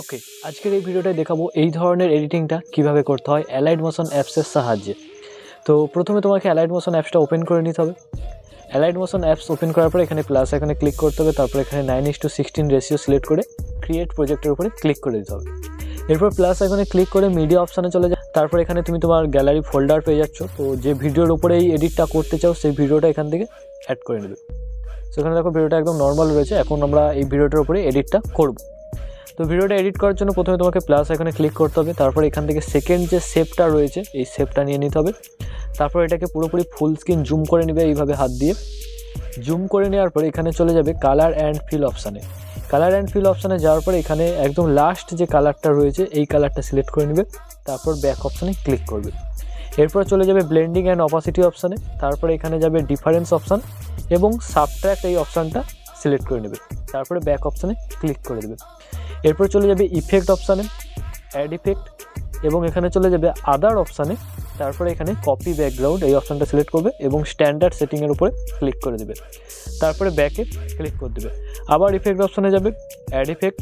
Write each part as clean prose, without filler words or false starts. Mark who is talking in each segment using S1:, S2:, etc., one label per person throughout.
S1: ওকে, আজকের এই ভিডিওটায় দেখাবো এই ধরনের এডিটিংটা কিভাবে করতে হয় অ্যালাইট মোশন অ্যাপসের সাহায্যে। তো প্রথমে তোমাকে অ্যালাইট মোশন অ্যাপসটা ওপেন করে নিতে হবে। অ্যালাইট মোশন অ্যাপস ওপেন করার পর এখানে প্লাস আইকনে ক্লিক করতে হবে, তারপর এখানে 9:16 রেশিও সিলেক্ট করে ক্রিয়েট প্রজেক্টের উপরে ক্লিক করে দিতে হবে। এরপর প্লাস আইকনে ক্লিক করে মিডিয়া অপশানে চলে যায়। তারপর এখানে তুমি তোমার গ্যালারি ফোল্ডার পেয়ে যাচ্ছ। তো যে ভিডিওর উপরে এই এডিটটা করতে চাও সেই ভিডিওটা এখান থেকে অ্যাড করে নেবে। সেখানে দেখো ভিডিওটা একদম নর্মাল রয়েছে। এখন আমরা এই ভিডিওটার উপরে এডিটটা করব। তো ভিডিওটা এডিট করার জন্য প্রথমে তোমাকে প্লাস আইকনে ক্লিক করতে হবে, তারপর এখান থেকে সেকেন্ড যে শেপটা রয়েছে এই শেপটা নিয়ে নিতে হবে। তারপর এটাকে পুরোপুরি ফুল স্ক্রিন জুম করে নেবে এইভাবে হাত দিয়ে। জুম করে নেওয়ার পরে এখানে চলে যাবে কালার অ্যান্ড ফিল অপশানে। কালার অ্যান্ড ফিল অপশানে যাওয়ার পরে এখানে একদম লাস্ট যে কালারটা রয়েছে এই কালারটা সিলেক্ট করে নেবে, তারপর ব্যাক অপশানে ক্লিক করবে। এরপর চলে যাবে ব্লেন্ডিং অ্যান্ড অপাসিটি অপশানে, তারপরে এখানে যাবে ডিফারেন্স অপশান এবং সাবট্র্যাক্ট এই অপশানটা সিলেক্ট করে নেবে, তারপরে ব্যাক অপশানে ক্লিক করে দেবে। এরপর চলে যাবে ইফেক্ট অপশানে, অ্যাড ইফেক্ট, এবং এখানে চলে যাবে আদার অপশানে, তারপরে এখানে কপি ব্যাকগ্রাউন্ড এই অপশানটা সিলেক্ট করবে এবং স্ট্যান্ডার্ড সেটিংয়ের উপরে ক্লিক করে দেবে, তারপরে ব্যাকে ক্লিক করে দেবে। আবার ইফেক্ট অপশানে যাবে, অ্যাড ইফেক্ট,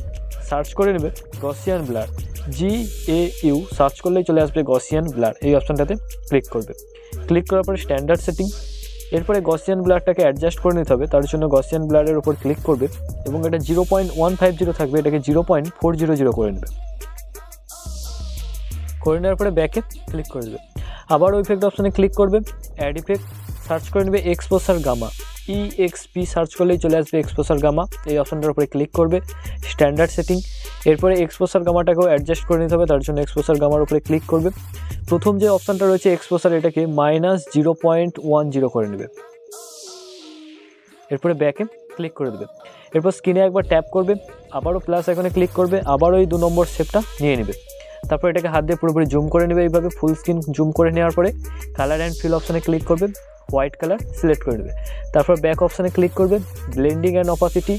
S1: সার্চ করে নেবে গসিয়ান ব্লার, GAU সার্চ করলেই চলে আসবে গসিয়ান ব্লার, এই অপশানটাতে ক্লিক করবে। ক্লিক করার পরে স্ট্যান্ডার্ড সেটিং, এরপরে গসিয়ান ব্লারটাকে অ্যাডজাস্ট করে নিতে হবে। তার জন্য গসিয়ান ব্লারের উপর ক্লিক করবে এবং এটা 0.150 থাকবে, এটাকে 0.400 করে নেবে। করে নেওয়ার পরে ব্যাকে ক্লিক করে দেবে। আবার ওই ইফেক্ট অপশানে ক্লিক করবে, অ্যাড ইফেক্ট, সার্চ করে নেবে এক্সপোজার গামা, EXP সার্চ করলেই চলে আসবে এক্সপোজার গামা, এই অপশানটার উপরে ক্লিক করবে। স্ট্যান্ডার্ড সেটিং, এরপরে এক্সপোজার গামাটাকেও অ্যাডজাস্ট করে নিতে হবে, তার জন্য এক্সপোজার গামার উপরে ক্লিক করবে। প্রথম যে অপশানটা রয়েছে এক্সপোজার, এটাকে -0.10 করে নেবে, এরপরে ব্যাকে ক্লিক করে দেবে। এরপর স্ক্রিনে একবার ট্যাপ করবে, আবারও প্লাস আইকনে ক্লিক করবে, আবারও এই 2 নম্বর শেপটা নিয়ে নেবে। তারপর এটাকে হাত দিয়ে পুরোপুরি জুম করে নেবে, এইভাবে ফুল স্ক্রিন জুম করে নেওয়ার পরে কালার অ্যান্ড ফিল অপশানে ক্লিক করবে, হোয়াইট কালার সিলেক্ট করে নেবে। তারপর ব্যাক অপশানে ক্লিক করবে, ব্লেন্ডিং অ্যান্ড অপাসিটি,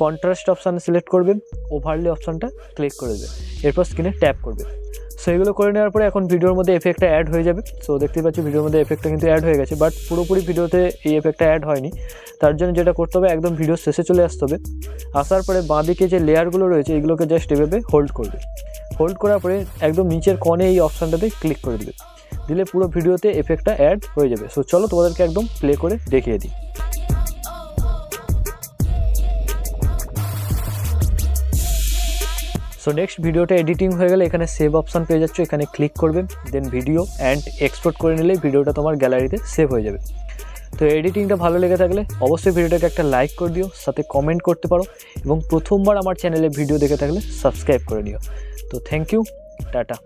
S1: কন্ট্রাস্ট অপশানে সিলেক্ট করবে, ওভারলে অপশানটা ক্লিক করে দেবে, এরপর স্ক্রিনে ট্যাপ করবে। সো এগুলো করে নেওয়ার পরে এখন ভিডিওর মধ্যে এফেক্টটা অ্যাড হয়ে যাবে। সো দেখতে পাচ্ছি ভিডিওর মধ্যে এফেক্টটা কিন্তু অ্যাড হয়ে গেছে, বাট পুরোপুরি ভিডিওতে এই এফেক্টটা অ্যাড হয়নি। তার জন্য যেটা করতে হবে, একদম ভিডিও শেষে চলে আসতে হবে। আসার পরে বাঁদিকে যে লেয়ারগুলো রয়েছে এগুলোকে জাস্ট এভাবে হোল্ড করবে। হোল্ড করার পরে একদম নিচের কোণে এই অপশানটাতে ক্লিক করে দেবে, দিলে পুরো ভিডিওতে এফেক্টটা অ্যাড হয়ে যাবে। সো চলো তোমাদেরকে একদম প্লে করে দেখিয়ে দিই। সো নেক্সট ভিডিওটা এডিটিং হয়ে গেলে এখানে সেভ অপশান পেয়ে যাচ্ছ, এখানে ক্লিক করবে, দেন ভিডিও অ্যান্ড এক্সপোর্ট করে নিলেই ভিডিওটা তোমার গ্যালারিতে সেভ হয়ে যাবে। তো এডিটিংটা ভালো লেগে থাকলে অবশ্যই ভিডিওটাকে একটা লাইক করে দিও, সাথে কমেন্ট করতে পারো, এবং প্রথমবার আমার চ্যানেলে ভিডিও দেখে থাকলে সাবস্ক্রাইব করে নিও। তো থ্যাংক ইউ, টাটা।